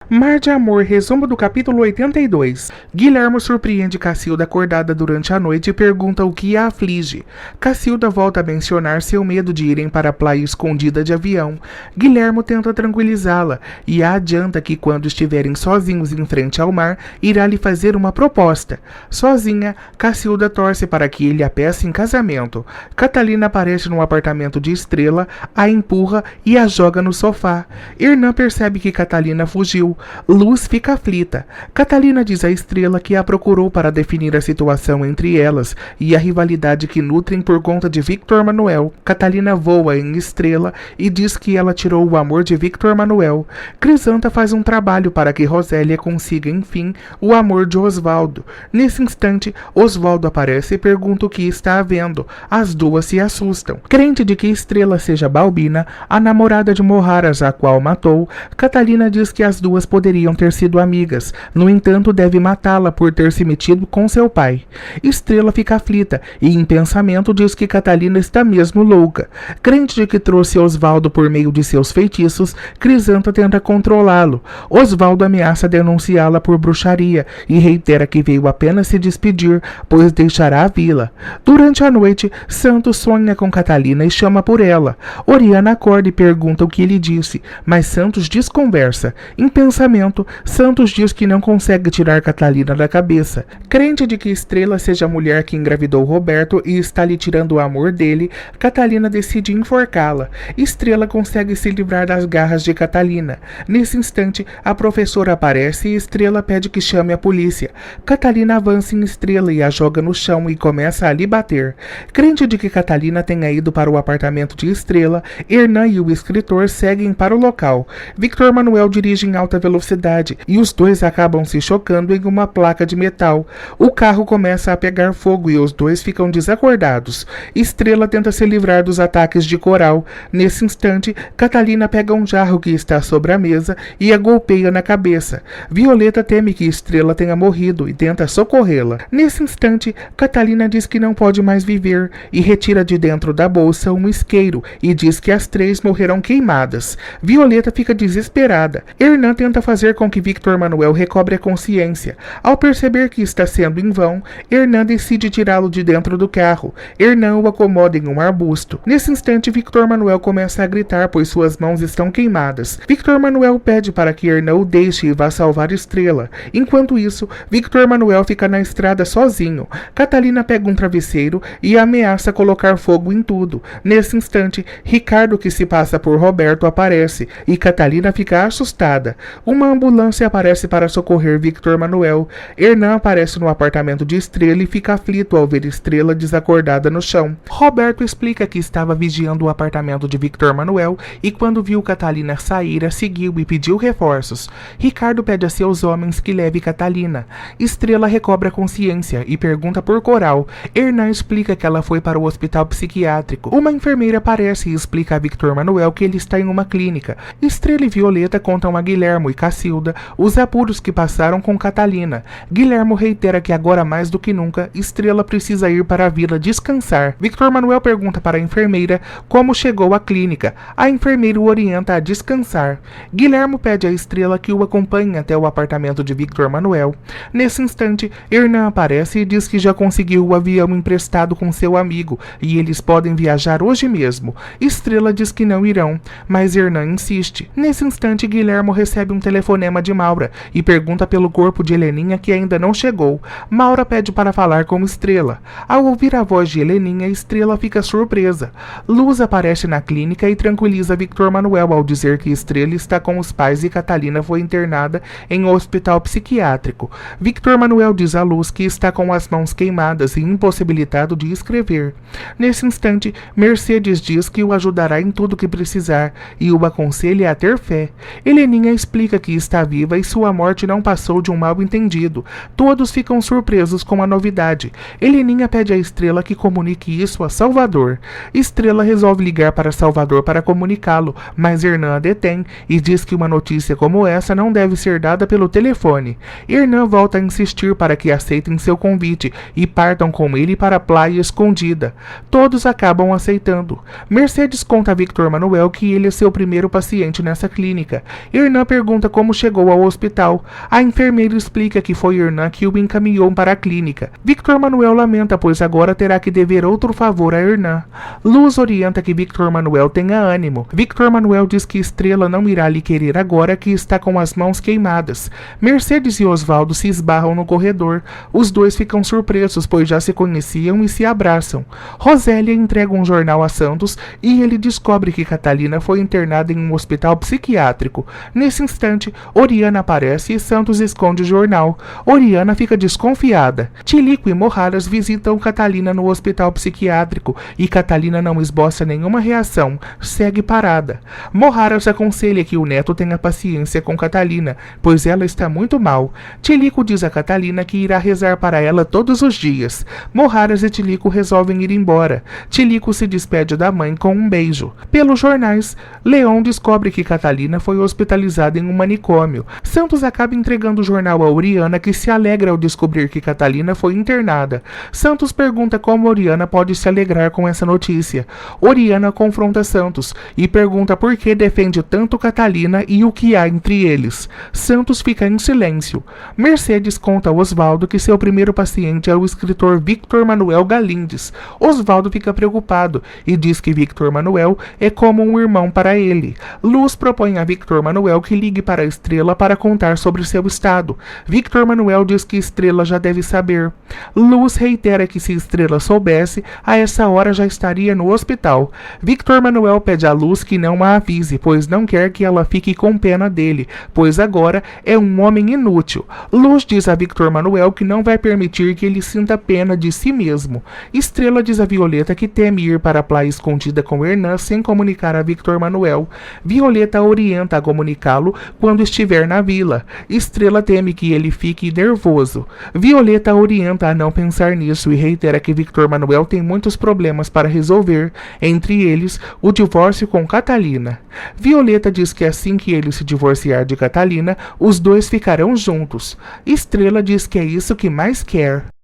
Mar de Amor, resumo do capítulo 82. Guilhermo surpreende Cacilda acordada durante a noite e pergunta o que a aflige. Cacilda volta a mencionar seu medo de irem para a praia escondida de avião. Guilhermo tenta tranquilizá-la e a adianta que quando estiverem sozinhos em frente ao mar, irá lhe fazer uma proposta. Sozinha, Cacilda torce para que ele a peça em casamento. Catalina aparece no apartamento de Estrela, a empurra e a joga no sofá. Hernan percebe que Catalina fugiu. Luz fica aflita. Catalina diz a Estrela que a procurou para definir a situação entre elas e a rivalidade que nutrem por conta de Victor Manuel. Catalina voa em Estrela e diz que ela tirou o amor de Victor Manuel. Crisanta faz um trabalho para que Rosélia consiga, enfim, o amor de Osvaldo. Nesse instante, Osvaldo aparece e pergunta o que está havendo. As duas se assustam. Crente de que Estrela seja Balbina, a namorada de Moharas, a qual matou, Catalina diz que as duas poderiam ter sido amigas. No entanto, deve matá-la por ter se metido com seu pai. Estrela fica aflita e, em pensamento, diz que Catalina está mesmo louca. Crente de que trouxe Osvaldo por meio de seus feitiços, Crisanta tenta controlá-lo. Osvaldo ameaça denunciá-la por bruxaria e reitera que veio apenas se despedir, pois deixará a vila. Durante a noite, Santos sonha com Catalina e chama por ela. Oriana acorda e pergunta o que ele disse, mas Santos desconversa. Em pensamento, Santos diz que não consegue tirar Catalina da cabeça. Crente de que Estrela seja a mulher que engravidou Roberto e está lhe tirando o amor dele, Catalina decide enforcá-la. Estrela consegue se livrar das garras de Catalina. Nesse instante, a professora aparece e Estrela pede que chame a polícia. Catalina avança em Estrela e a joga no chão e começa a lhe bater. Crente de que Catalina tenha ido para o apartamento de Estrela, Hernan e o escritor seguem para o local. Victor Manuel dirige em alta velocidade e os dois acabam se chocando em uma placa de metal. O carro começa a pegar fogo e os dois ficam desacordados. Estrela tenta se livrar dos ataques de Coral. Nesse instante, Catalina pega um jarro que está sobre a mesa e a golpeia na cabeça. Violeta teme que Estrela tenha morrido e tenta socorrê-la. Nesse instante, Catalina diz que não pode mais viver e retira de dentro da bolsa um isqueiro e diz que as três morrerão queimadas. Violeta fica desesperada. Hernan tenta fazer com que Victor Manuel recobre a consciência. Ao perceber que está sendo em vão, Hernan decide tirá-lo de dentro do carro. Hernan o acomoda em um arbusto. Nesse instante, Victor Manuel começa a gritar, pois suas mãos estão queimadas. Victor Manuel pede para que Hernan o deixe e vá salvar Estrela. Enquanto isso, Victor Manuel fica na estrada sozinho. Catalina pega um travesseiro e ameaça colocar fogo em tudo. Nesse instante, Ricardo, que se passa por Roberto, aparece e Catalina fica assustada. Uma ambulância aparece para socorrer Victor Manuel. Hernan aparece no apartamento de Estrela e fica aflito ao ver Estrela desacordada no chão. Roberto explica que estava vigiando o apartamento de Victor Manuel e quando viu Catalina sair, a seguiu e pediu reforços. Ricardo pede a seus homens que leve Catalina. Estrela recobra a consciência e pergunta por Coral. Hernan explica que ela foi para o hospital psiquiátrico. Uma enfermeira aparece e explica a Victor Manuel que ele está em uma clínica. Estrela e Violeta contam a Guilhermo e Cacilda os apuros que passaram com Catalina. Guilhermo reitera que agora mais do que nunca, Estrela precisa ir para a vila descansar. Victor Manuel pergunta para a enfermeira como chegou à clínica. A enfermeira o orienta a descansar. Guilhermo pede à Estrela que o acompanhe até o apartamento de Victor Manuel. Nesse instante, Hernan aparece e diz que já conseguiu o avião emprestado com seu amigo e eles podem viajar hoje mesmo. Estrela diz que não irão, mas Hernan insiste. Nesse instante, Guilhermo recebe um telefonema de Maura e pergunta pelo corpo de Heleninha que ainda não chegou. Maura pede para falar com Estrela. Ao ouvir a voz de Heleninha, Estrela fica surpresa. Luz aparece na clínica e tranquiliza Victor Manuel ao dizer que Estrela está com os pais e Catalina foi internada em um hospital psiquiátrico. Victor Manuel diz a Luz que está com as mãos queimadas e impossibilitado de escrever. Nesse instante, Mercedes diz que o ajudará em tudo que precisar e o aconselha a ter fé. Heleninha explica que está viva e sua morte não passou de um mal-entendido. Todos ficam surpresos com a novidade. Heleninha pede a Estrela que comunique isso a Salvador. Estrela resolve ligar para Salvador para comunicá-lo, mas Hernan a detém e diz que uma notícia como essa não deve ser dada pelo telefone. Hernan volta a insistir para que aceitem seu convite e partam com ele para a praia escondida. Todos acabam aceitando. Mercedes conta a Victor Manuel que ele é seu primeiro paciente nessa clínica. Hernan pergunta pergunta como chegou ao hospital. A enfermeira explica que foi Hernan que o encaminhou para a clínica. Victor Manuel lamenta, pois agora terá que dever outro favor a Hernan. Luz orienta que Victor Manuel tenha ânimo. Victor Manuel diz que Estrela não irá lhe querer agora que está com as mãos queimadas. Mercedes e Osvaldo se esbarram no corredor. Os dois ficam surpresos, pois já se conheciam e se abraçam. Rosélia entrega um jornal a Santos e ele descobre que Catalina foi internada em um hospital psiquiátrico. Nesse instante, Oriana aparece e Santos esconde o jornal. Oriana fica desconfiada. Tilico e Moraras visitam Catalina no hospital psiquiátrico e Catalina não esboça nenhuma reação, segue parada. Moraras aconselha que o neto tenha paciência com Catalina, pois ela está muito mal. Tilico diz a Catalina que irá rezar para ela todos os dias. Moraras e Tilico resolvem ir embora. Tilico se despede da mãe com um beijo. Pelos jornais, Leon descobre que Catalina foi hospitalizada em um manicômio. Santos acaba entregando o jornal a Oriana, que se alegra ao descobrir que Catalina foi internada. Santos pergunta como Oriana pode se alegrar com essa notícia. Oriana confronta Santos e pergunta por que defende tanto Catalina e o que há entre eles. Santos fica em silêncio. Mercedes conta a Osvaldo que seu primeiro paciente é o escritor Victor Manuel Galindes. Osvaldo fica preocupado e diz que Victor Manuel é como um irmão para ele. Luz propõe a Victor Manuel que ligue para a Estrela para contar sobre seu estado. Victor Manuel diz que Estrela já deve saber. Luz reitera que se Estrela soubesse, a essa hora já estaria no hospital. Victor Manuel pede a Luz que não a avise, pois não quer que ela fique com pena dele, pois agora é um homem inútil. Luz diz a Victor Manuel que não vai permitir que ele sinta pena de si mesmo. Estrela diz a Violeta que teme ir para a praia escondida com Hernan sem comunicar a Victor Manuel. Violeta orienta a comunicá-lo quando estiver na vila. Estrela teme que ele fique nervoso. Violeta orienta a não pensar nisso e reitera que Victor Manuel tem muitos problemas para resolver, entre eles o divórcio com Catalina. Violeta diz que assim que ele se divorciar de Catalina, os dois ficarão juntos. Estrela diz que é isso que mais quer.